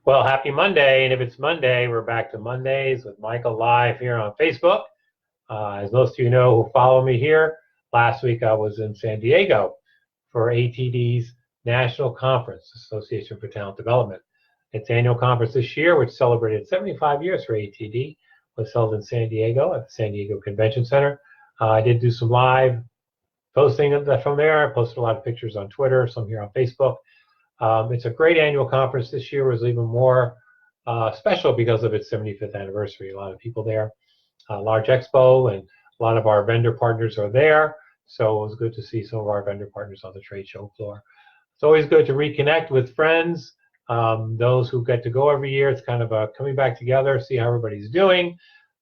Well, happy Monday. And if it's Monday, we're back to Mondays with Michael live here on Facebook. As most of you know who follow me here, last week I was in San Diego for ATD's National Conference, Association for Talent Development. Its annual conference this year, which celebrated 75 years for ATD, was held in San Diego at the San Diego Convention Center. I did do some live posting from there. I posted a lot of pictures on Twitter, some here on Facebook. It's a great annual conference. This year was even more special because of its 75th anniversary. A lot of people there, a large expo, and a lot of our vendor partners are there. So it was good to see some of our vendor partners on the trade show floor. It's always good to reconnect with friends, those who get to go every year. It's kind of coming back together, see how everybody's doing.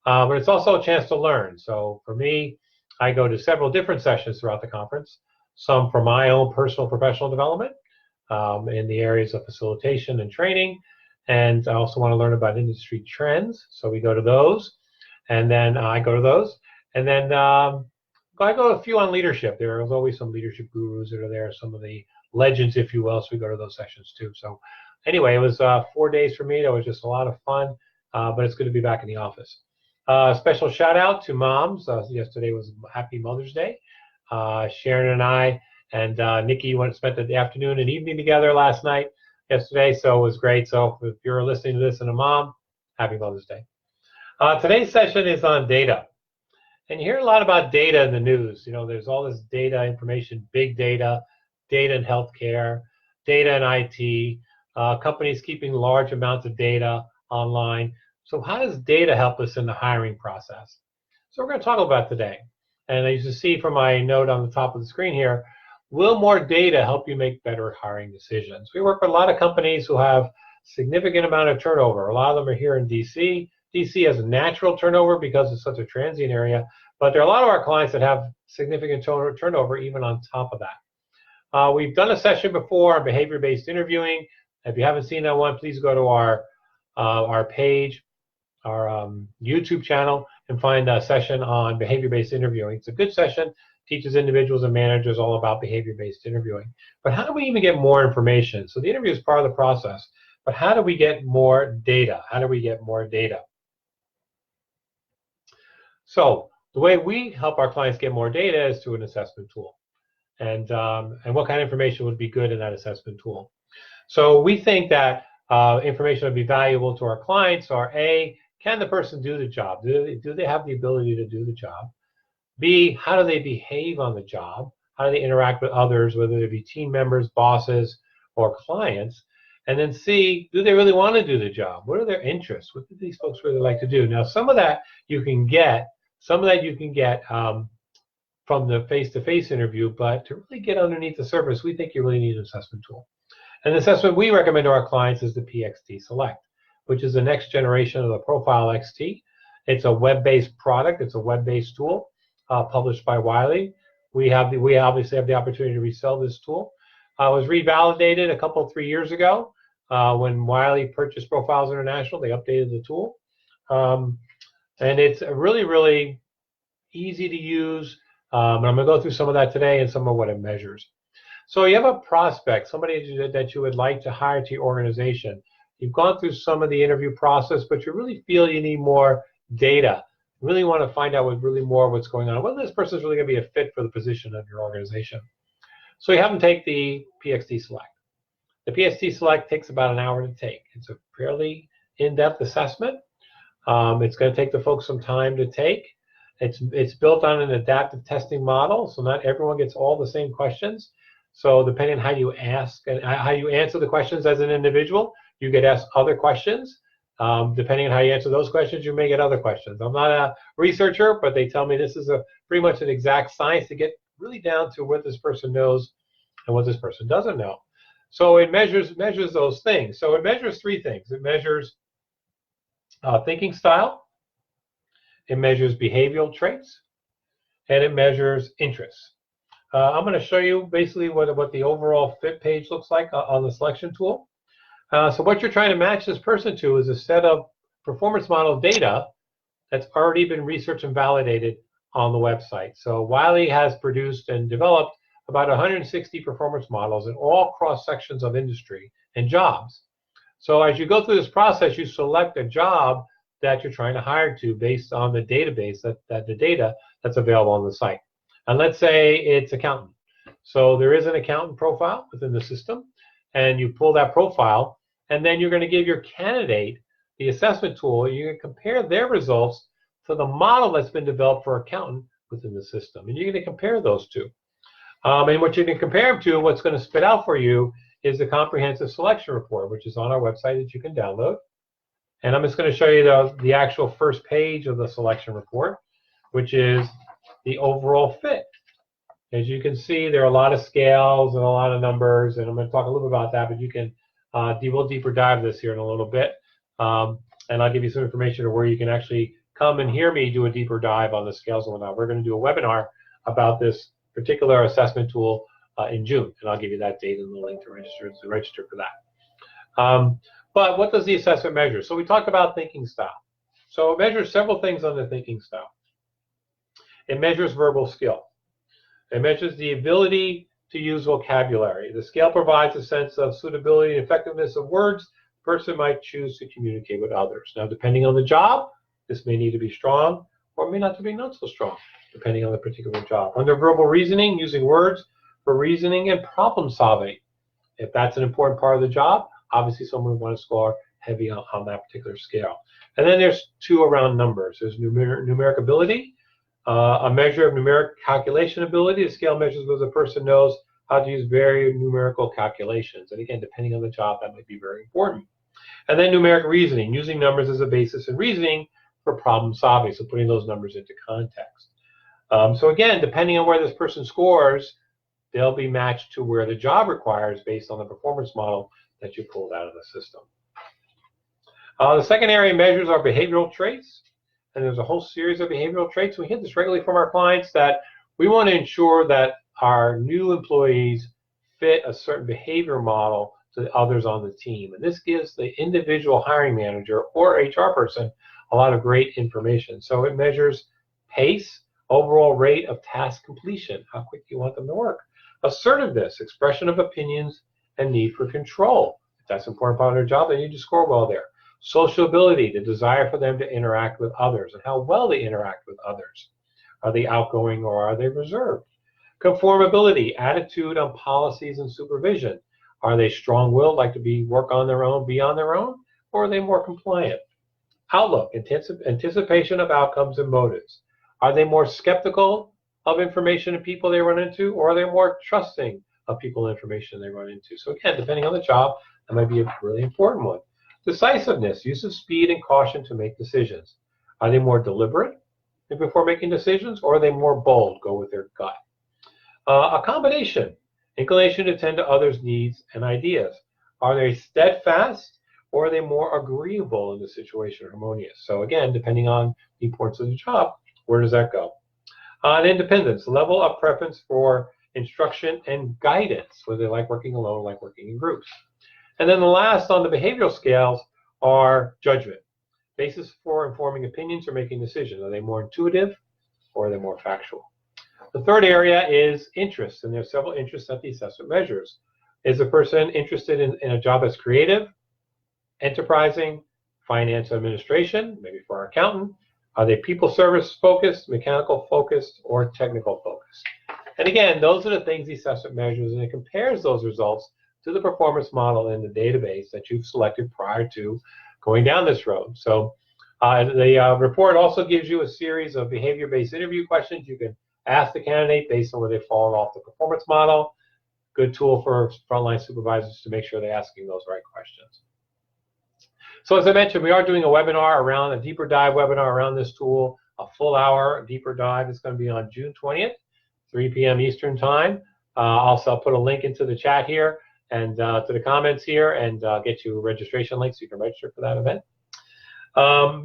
But it's also a chance to learn. So for me, I go to several different sessions throughout the conference, some for my own personal professional development, in the areas of facilitation and training. And I also want to learn about industry trends. So we go to those. And then I go to those. And then I go to a few on leadership. There's always some leadership gurus that are there, some of the legends, if you will. So we go to those sessions too. So anyway, it was 4 days for me. That was just a lot of fun. But it's good to be back in the office. Special shout out to moms. Yesterday was Happy Mother's Day. Sharon and I and Nikki spent the afternoon and evening together yesterday, so it was great. So if you're listening to this and a mom, Happy Mother's Day. Today's session is on data. And you hear a lot about data in the news. You know, there's all this data information, big data, data in healthcare, data in IT, companies keeping large amounts of data online. So how does data help us in the hiring process? So we're going to talk about today. And as you see from my note on the top of the screen here, will more data help you make better hiring decisions? We work with a lot of companies who have significant amount of turnover. A lot of them are here in DC. DC has a natural turnover because it's such a transient area, but there are a lot of our clients that have significant turnover even on top of that. We've done a session before on behavior-based interviewing. If you haven't seen that one, please go to our page, our YouTube channel, and find a session on behavior-based interviewing. It's a good session. Teaches individuals and managers all about behavior-based interviewing. But how do we even get more information? So the interview is part of the process, but how do we get more data? How do we get more data? So the way we help our clients get more data is through an assessment tool. And what kind of information would be good in that assessment tool? So we think that information would be valuable to our clients are A, can the person do the job? Do they have the ability to do the job? B, how do they behave on the job? How do they interact with others, whether they be team members, bosses, or clients? And then C, do they really want to do the job? What are their interests? What do these folks really like to do? Now, some of that you can get from the face-to-face interview, but to really get underneath the surface, we think you really need an assessment tool. And the assessment we recommend to our clients is the PXT Select, which is the next generation of the Profile XT. It's a web-based product. It's a web-based tool. Published by Wiley. We obviously have the opportunity to resell this tool. It was revalidated 3 years ago when Wiley purchased Profiles International. They updated the tool. And it's really, really easy to use. And I'm going to go through some of that today and some of what it measures. So you have a prospect, somebody that you would like to hire to your organization. You've gone through some of the interview process, but you really feel you need more data. Really want to find out what's going on, whether this person is really going to be a fit for the position of your organization. So you have them take the PXT Select. The PXT Select takes about an hour to take. It's a fairly in-depth assessment. It's going to take the folks some time to take. It's built on an adaptive testing model, so not everyone gets all the same questions. So depending on how you ask and how you answer the questions as an individual, you get asked other questions. Depending on how you answer those questions, you may get other questions. I'm not a researcher, but they tell me this is pretty much an exact science to get really down to what this person knows and what this person doesn't know. So it measures those things. So it measures three things. It measures thinking style, it measures behavioral traits, and it measures interests. I'm going to show you basically what the overall fit page looks like on the selection tool. So what you're trying to match this person to is a set of performance model data that's already been researched and validated on the website. So Wiley has produced and developed about 160 performance models in all cross sections of industry and jobs. So as you go through this process, you select a job that you're trying to hire to based on the database, the data that's available on the site. And let's say it's accountant. So there is an accountant profile within the system, and you pull that profile, and then you're going to give your candidate the assessment tool. You can compare their results to the model that's been developed for accountant within the system. And you're going to compare those two. And what you can compare them to, what's going to spit out for you is the comprehensive selection report, which is on our website that you can download. And I'm just going to show you the actual first page of the selection report, which is the overall fit. As you can see, there are a lot of scales and a lot of numbers, and I'm going to talk a little bit about that, but you can we'll deeper dive this here in a little bit. And I'll give you some information of where you can actually come and hear me do a deeper dive on the scales and whatnot. We're going to do a webinar about this particular assessment tool in June, and I'll give you that date and the link to register for that. But what does the assessment measure? So we talked about thinking style. So it measures several things on the thinking style. It measures verbal skill. It measures the ability to use vocabulary. The scale provides a sense of suitability and effectiveness of words the person might choose to communicate with others. Now, depending on the job, this may need to be strong or may not be not so strong, depending on the particular job. Under verbal reasoning, using words for reasoning and problem solving. If that's an important part of the job, obviously someone would want to score heavy on that particular scale. And then there's two around numbers. There's numeric ability, a measure of numeric calculation ability. The scale measures whether the person knows how to use very numerical calculations. And again, depending on the job, that might be very important. And then numeric reasoning, using numbers as a basis in reasoning for problem solving, so putting those numbers into context. So again, depending on where this person scores, they'll be matched to where the job requires based on the performance model that you pulled out of the system. The second area measures our behavioral traits, and there's a whole series of behavioral traits. We hear this regularly from our clients that we want to ensure that our new employees fit a certain behavior model to the others on the team. And this gives the individual hiring manager or HR person a lot of great information. So it measures pace, overall rate of task completion, how quick you want them to work, assertiveness, expression of opinions, and need for control. If that's an important part of their job, they need to score well there. Sociability, the desire for them to interact with others and how well they interact with others. Are they outgoing or are they reserved? Conformability, attitude on policies and supervision. Are they strong-willed, like to work on their own, be on their own, or are they more compliant? Outlook, anticipation of outcomes and motives. Are they more skeptical of information and people they run into, or are they more trusting of people and information they run into? So again, depending on the job, that might be a really important one. Decisiveness, use of speed and caution to make decisions. Are they more deliberate before making decisions, or are they more bold, go with their gut? Accommodation, inclination to tend to others' needs and ideas. Are they steadfast, or are they more agreeable in the situation, harmonious? So again, depending on the importance of the job, where does that go? And independence, level of preference for instruction and guidance, whether they like working alone or like working in groups. And then the last on the behavioral scales are judgment, basis for informing opinions or making decisions. Are they more intuitive or are they more factual? The third area is interest, and there's several interests that the assessment measures. Is a person interested in a job that's creative, enterprising, finance administration, maybe for our accountant? Are they people service focused, mechanical focused, or technical focused? And again, those are the things the assessment measures, and it compares those results to the performance model in the database that you've selected prior to going down this road. So the report also gives you a series of behavior-based interview questions you can ask the candidate based on where they've fallen off the performance model. Good tool for frontline supervisors to make sure they're asking those right questions. So as I mentioned, we are doing a webinar a deeper dive webinar around this tool, a full hour deeper dive. It's going to be on June 20th, 3 p.m. Eastern time. Also, I'll put a link into the chat here and to the comments here, and get you a registration link so you can register for that event.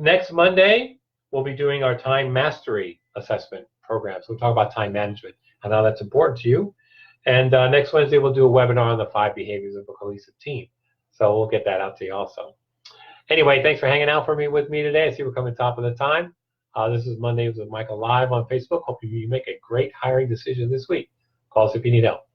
Next Monday, we'll be doing our time mastery assessment program. So we'll talk about time management and how that's important to you. And next Wednesday, we'll do a webinar on the 5 behaviors of a cohesive team. So we'll get that out to you also. Anyway, thanks for hanging out with me today. I see we're coming top of the time. This is Mondays with Michael Live on Facebook. Hope you make a great hiring decision this week. Call us if you need help.